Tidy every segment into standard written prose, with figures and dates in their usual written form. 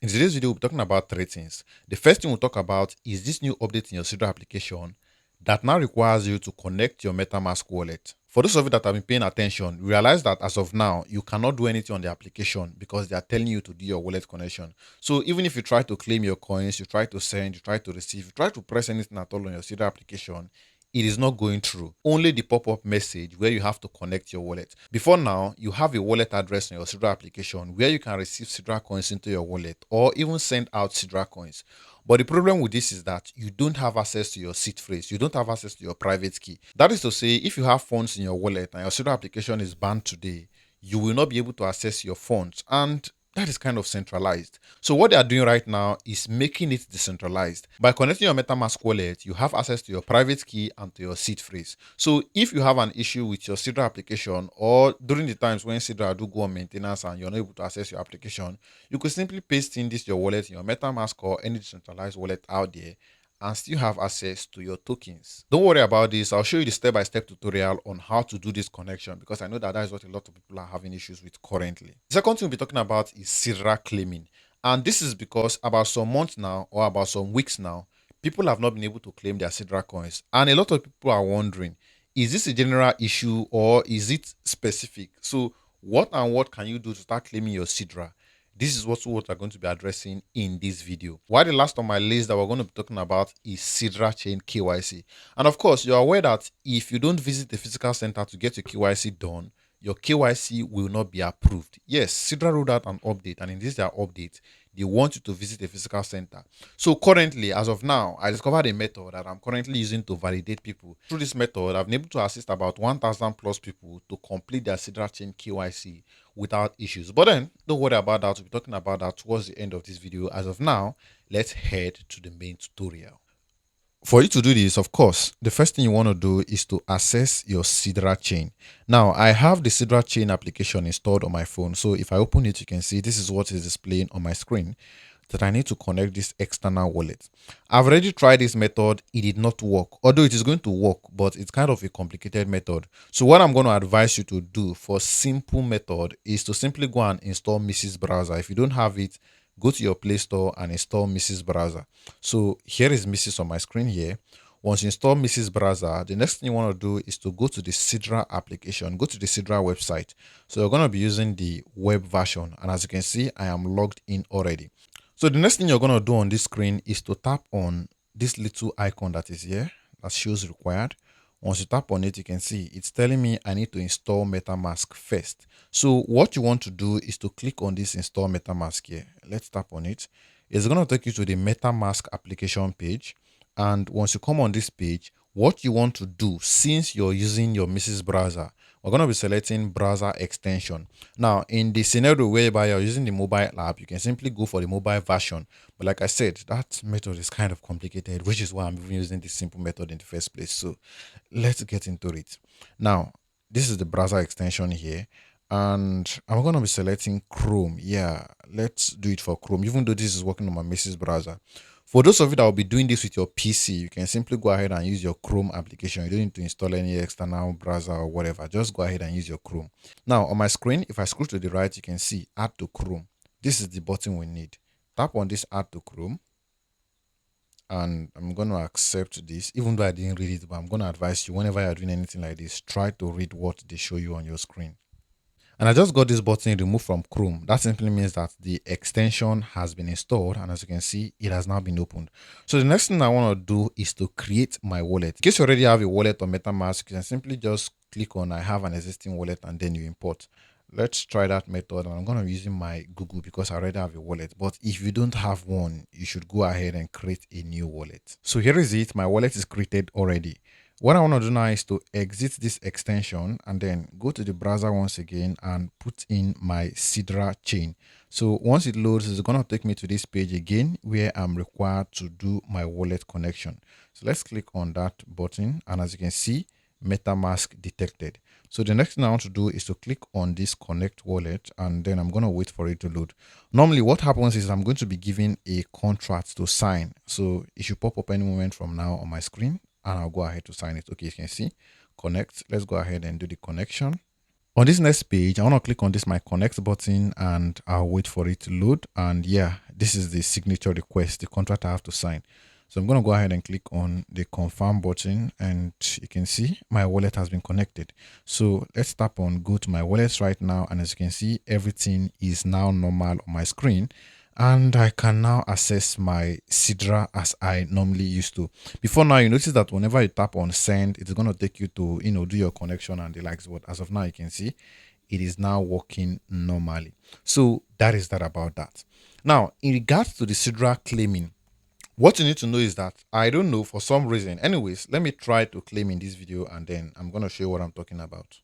In today's video, we'll be talking about three things. The first thing we'll talk about is this new update in your Sidra application that now requires you to connect your MetaMask wallet. For those of you that have been paying attention, realize that as of now, you cannot do anything on the application because they are telling you to do your wallet connection. So even if you try to claim your coins, you try to send, you try to receive, you try to press anything at all on your Sidra application, it is not going through. Only the pop-up message where you have to connect your wallet. Before now, you have a wallet address on your Sidra application where you can receive Sidra coins into your wallet or even send out Sidra coins. But the problem with this is that you don't have access to your seed phrase. You don't have access to your private key. That is to say, if you have funds in your wallet and your Sidra application is banned today, you will not be able to access your funds. And that is kind of centralized. So what they are doing right now is making it decentralized. By connecting your MetaMask wallet, you have access to your private key and to your seed phrase. So if you have an issue with your Sidra application or during the times when Sidra do go on maintenance and you're not able to access your application, you could simply paste in this your wallet in your MetaMask or any decentralized wallet out there and still have access to your tokens. Don't worry about this. I'll show you the step-by-step tutorial on how to do this connection because I know that is what a lot of people are having issues with currently. The second thing we'll be talking about is Sidra claiming. And this is because about some months now or about some weeks now, people have not been able to claim their Sidra coins. And a lot of people are wondering, is this a general issue or is it specific? So what can you do to start claiming your Sidra? This is what we're going to be addressing in this video. While the last on my list that we're going to be talking about is Sidra Chain KYC. And of course, you're aware that if you don't visit the physical center to get your KYC done, your KYC will not be approved. Yes, Sidra rolled out an update, and in this their update, they want you to visit a physical center. So currently, as of now, I discovered a method that I'm currently using to validate people. Through this method, I've been able to assist about 1,000 plus people to complete their Sidra Chain KYC without issues. But then, don't worry about that. We'll be talking about that towards the end of this video. As of now, let's head to the main tutorial. For you to do this, of course, the first thing you want to do is to access your Sidra chain. Now, I have the Sidra chain application installed on my phone. So if I open it, you can see this is what is displaying on my screen, that I need to connect this external wallet. I've already tried this method. It did not work, although it is going to work, but it's kind of a complicated method. So what I'm going to advise you to do for simple method is to simply go and install Mrs. Browser. If you don't have it, go to your Play Store and install Mrs. Browser. So here is Mrs. on my screen here. Once you install Mrs. Browser, the next thing you want to do is to go to the Sidra application, go to the Sidra website. So you're going to be using the web version. And as you can see, I am logged in already. So the next thing you're going to do on this screen is to tap on this little icon that is here that shows required. Once you tap on it, you can see it's telling me I need to install MetaMask first. So what you want to do is to click on this install MetaMask here. Let's tap on it. It's going to take you to the MetaMask application page. And once you come on this page, what you want to do, since you're using your Mrs. Browser, we're going to be selecting browser extension. Now, in the scenario whereby you're using the mobile app, you can simply go for the mobile version. But like I said, that method is kind of complicated, which is why I'm even using this simple method in the first place. So let's get into it. Now, this is the browser extension here. And I'm going to be selecting Chrome. Yeah, let's do it for Chrome, even though this is working on my Mrs. Browser. For those of you that will be doing this with your PC, you can simply go ahead and use your Chrome application. You don't need to install any external browser or whatever. Just go ahead and use your Chrome. Now, on my screen, if I scroll to the right, you can see Add to Chrome. This is the button we need. Tap on this Add to Chrome. And I'm going to accept this, even though I didn't read it, but I'm going to advise you whenever you're doing anything like this, try to read what they show you on your screen. And I just got this button removed from Chrome. That simply means that the extension has been installed. And as you can see, it has now been opened. So the next thing I want to do is to create my wallet. In case you already have a wallet on MetaMask, you can simply just click on I have an existing wallet and then you import. Let's try that method. And I'm going to be using my Google because I already have a wallet. But if you don't have one, you should go ahead and create a new wallet. So here is it. My wallet is created already. What I want to do now is to exit this extension and then go to the browser once again and put in my Sidra chain. So once it loads, it's going to take me to this page again where I'm required to do my wallet connection. So let's click on that button. And as you can see, MetaMask detected. So the next thing I want to do is to click on this connect wallet and then I'm going to wait for it to load. Normally what happens is I'm going to be given a contract to sign. So it should pop up any moment from now on my screen. And I'll go ahead to sign it. Okay, you can see connect. Let's go ahead and do the connection. On this next page, I want to click on this my connect button and I'll wait for it to load. And yeah, this is the signature request, the contract I have to sign. So I'm going to go ahead and click on the confirm button and you can see my wallet has been connected. So let's tap on go to my wallets right now. And as you can see, everything is now normal on my screen. And I can now access my Sidra as I normally used to. Before now, you notice that whenever you tap on send, it's going to take you to, do your connection and the likes. But as of now, you can see it is now working normally. So that is that about that. Now, in regards to the Sidra claiming, what you need to know is that I don't know for some reason. Anyways, let me try to claim in this video and then I'm going to show you what I'm talking about.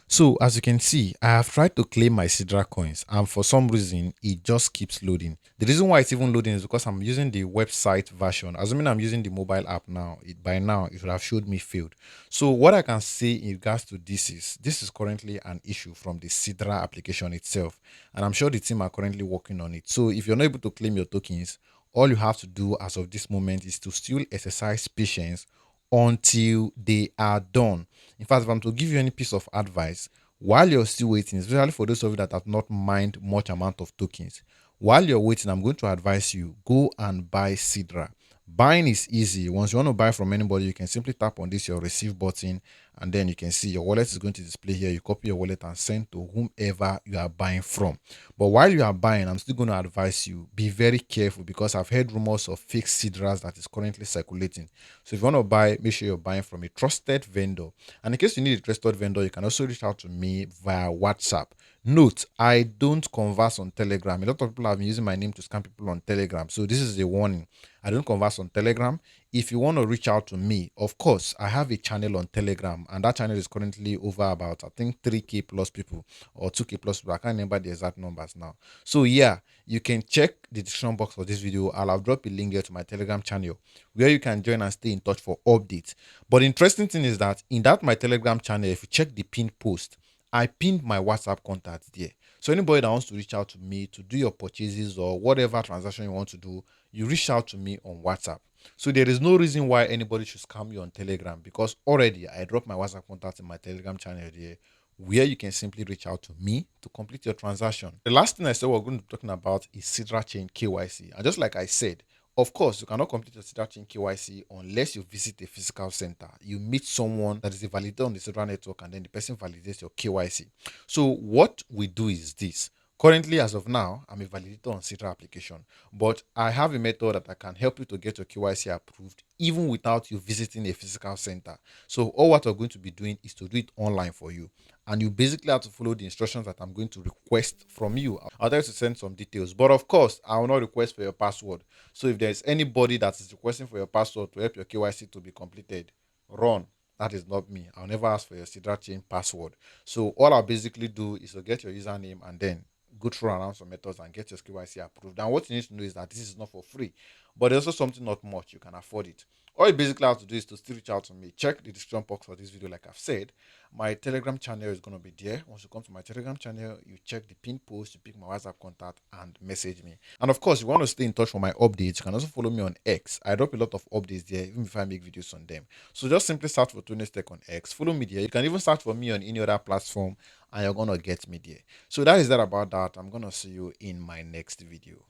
So as you can see, I have tried to claim my Sidra coins and for some reason it just keeps loading. The reason why it's even loading is because I'm using the website version. Assuming I'm using the mobile app now, by now it would have showed me failed. So what I can say in regards to this is currently an issue from the Sidra application itself. And I'm sure the team are currently working on it. So if you're not able to claim your tokens, all you have to do as of this moment is to still exercise patience until they are done. In fact, if I'm to give you any piece of advice, while you're still waiting, especially for those of you that have not mined much amount of tokens, while you're waiting, I'm going to advise you go and buy Sidra. Buying is easy. Once you want to buy from anybody, you can simply tap on this your receive button, and then you can see your wallet is going to display here. You copy your wallet and send to whomever you are buying from. But while you are buying, I'm still going to advise you be very careful because I've heard rumors of fake Sidras that is currently circulating. So if you want to buy, make sure you're buying from a trusted vendor. And in case you need a trusted vendor, you can also reach out to me via WhatsApp. Note, I don't converse on Telegram. A lot of people have been using my name to scam people on Telegram. So this is a warning. I don't converse on Telegram. If you want to reach out to me, of course, I have a channel on Telegram, and that channel is currently over about, I think, 3K plus people or 2K plus people. I can't remember the exact numbers now. So yeah, you can check the description box for this video. I'll have dropped a link here to my Telegram channel where you can join and stay in touch for updates. But the interesting thing is that in that my Telegram channel, if you check the pinned post, I pinned my WhatsApp contact there. So anybody that wants to reach out to me to do your purchases or whatever transaction you want to do, you reach out to me on WhatsApp. So there is no reason why anybody should scam you on Telegram because already I dropped my WhatsApp contact in my Telegram channel there where you can simply reach out to me to complete your transaction. The last thing I said we're going to be talking about is Sidra Chain KYC. And just like I said, of course, you cannot complete your Sidra Chain KYC unless you visit a physical center. You meet someone that is a validator on the Sidra Network and then the person validates your KYC. So what we do is this. Currently, as of now, I'm a validator on Sidra application, but I have a method that I can help you to get your KYC approved even without you visiting a physical center. So all what we're going to be doing is to do it online for you. And you basically have to follow the instructions that I'm going to request from you. I'll tell you to send some details, but of course, I will not request for your password. So if there's anybody that is requesting for your password to help your KYC to be completed, run. That is not me. I'll never ask for your Sidra chain password. So all I'll basically do is to get your username and then go through around some methods and get your KYC approved. And what you need to know is that this is not for free, but there's also something not much. You can afford it. All you basically have to do is to still reach out to me. Check the description box for this video, like I've said. My Telegram channel is going to be there. Once you come to my Telegram channel, you check the pin post, you pick my WhatsApp contact, and message me. And of course, if you want to stay in touch for my updates, you can also follow me on X. I drop a lot of updates there, even if I make videos on them. So just simply search for Toniostech on X. Follow me there. You can even search for me on any other platform, and you're going to get me there. So that is that about that. I'm going to see you in my next video.